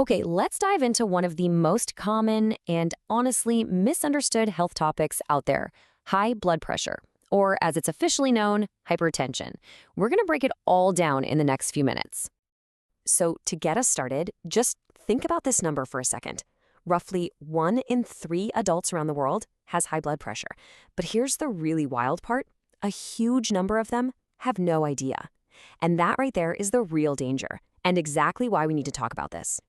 Okay, let's dive into one of the most common and honestly misunderstood health topics out there: high blood pressure, or as it's officially known, hypertension. We're going to break it all down in the next few minutes. So, to get us started, just think about this number for a second. Roughly 1 in 3 adults around the world has high blood pressure. But here's the really wild part: a huge number of them have no idea. And that right there is the real danger, and exactly why we need to talk about this.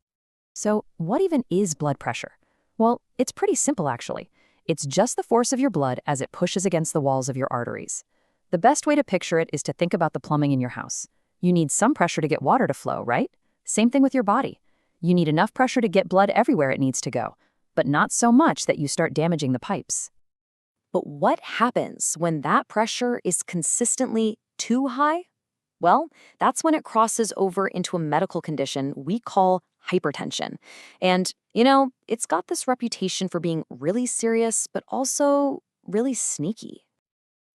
So, what even is blood pressure? Well, it's pretty simple actually. It's just the force of your blood as it pushes against the walls of your arteries. The best way to picture it is to think about the plumbing in your house. You need some pressure to get water to flow, right? Same thing with your body. You need enough pressure to get blood everywhere it needs to go, but not so much that you start damaging the pipes. But what happens when that pressure is consistently too high? Well, that's when it crosses over into a medical condition we call hypertension. And, it's got this reputation for being really serious, but also really sneaky.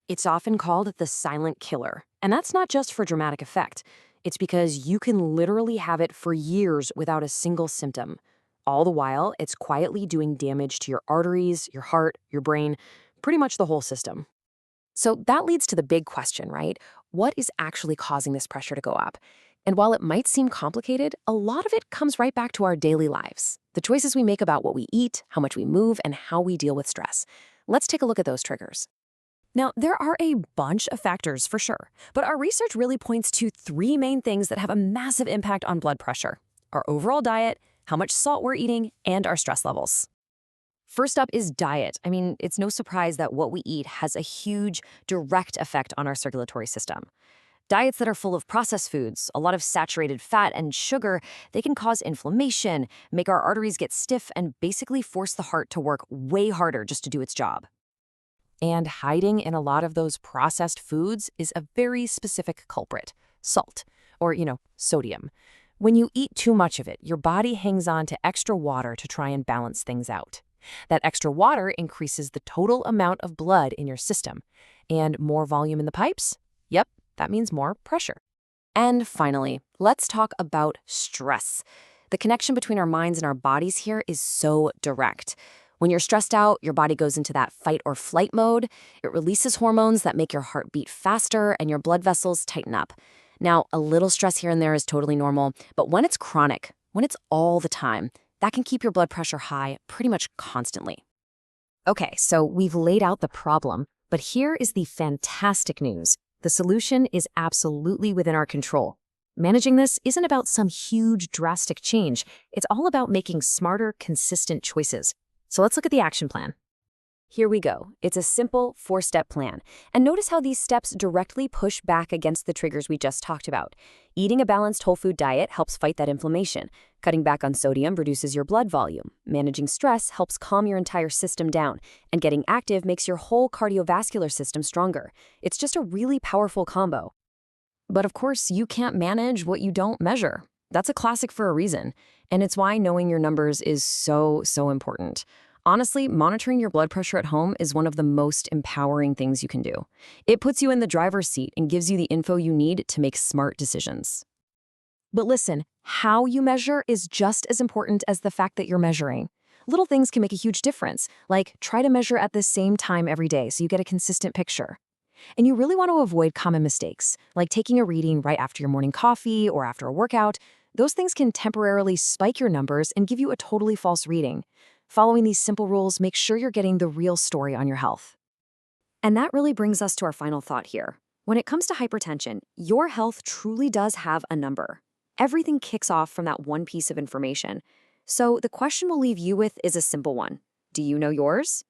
It's often called the silent killer, and that's not just for dramatic effect. It's because you can literally have it for years without a single symptom. All the while, it's quietly doing damage to your arteries, your heart, your brain, pretty much the whole system. So that leads to the big question, right? What is actually causing this pressure to go up? And while it might seem complicated, a lot of it comes right back to our daily lives. The choices we make about what we eat, how much we move, and how we deal with stress. Let's take a look at those triggers. Now, there are a bunch of factors for sure, but our research really points to 3 main things that have a massive impact on blood pressure: our overall diet, how much salt we're eating, and our stress levels. First up is diet. It's no surprise that what we eat has a huge direct effect on our circulatory system. Diets that are full of processed foods, a lot of saturated fat and sugar, they can cause inflammation, make our arteries get stiff, and basically force the heart to work way harder just to do its job. And hiding in a lot of those processed foods is a very specific culprit: salt, or, sodium. When you eat too much of it, your body hangs on to extra water to try and balance things out. That extra water increases the total amount of blood in your system. And more volume in the pipes? Yep, that means more pressure. And finally, let's talk about stress. The connection between our minds and our bodies here is so direct. When you're stressed out, your body goes into that fight or flight mode. It releases hormones that make your heart beat faster and your blood vessels tighten up. Now, a little stress here and there is totally normal, but when it's chronic, when it's all the time, that can keep your blood pressure high pretty much constantly. Okay, so we've laid out the problem, but here is the fantastic news. The solution is absolutely within our control. Managing this isn't about some huge, drastic change. It's all about making smarter, consistent choices. So let's look at the action plan. Here we go. It's a simple 4-step plan. And notice how these steps directly push back against the triggers we just talked about. Eating a balanced whole food diet helps fight that inflammation. Cutting back on sodium reduces your blood volume. Managing stress helps calm your entire system down. And getting active makes your whole cardiovascular system stronger. It's just a really powerful combo. But of course, you can't manage what you don't measure. That's a classic for a reason. And it's why knowing your numbers is so important. Honestly, monitoring your blood pressure at home is one of the most empowering things you can do. It puts you in the driver's seat and gives you the info you need to make smart decisions. But listen, how you measure is just as important as the fact that you're measuring. Little things can make a huge difference, like try to measure at the same time every day so you get a consistent picture. And you really want to avoid common mistakes, like taking a reading right after your morning coffee or after a workout. Those things can temporarily spike your numbers and give you a totally false reading. Following these simple rules makes sure you're getting the real story on your health. And that really brings us to our final thought here. When it comes to hypertension, your health truly does have a number. Everything kicks off from that one piece of information. So the question we'll leave you with is a simple one. Do you know yours?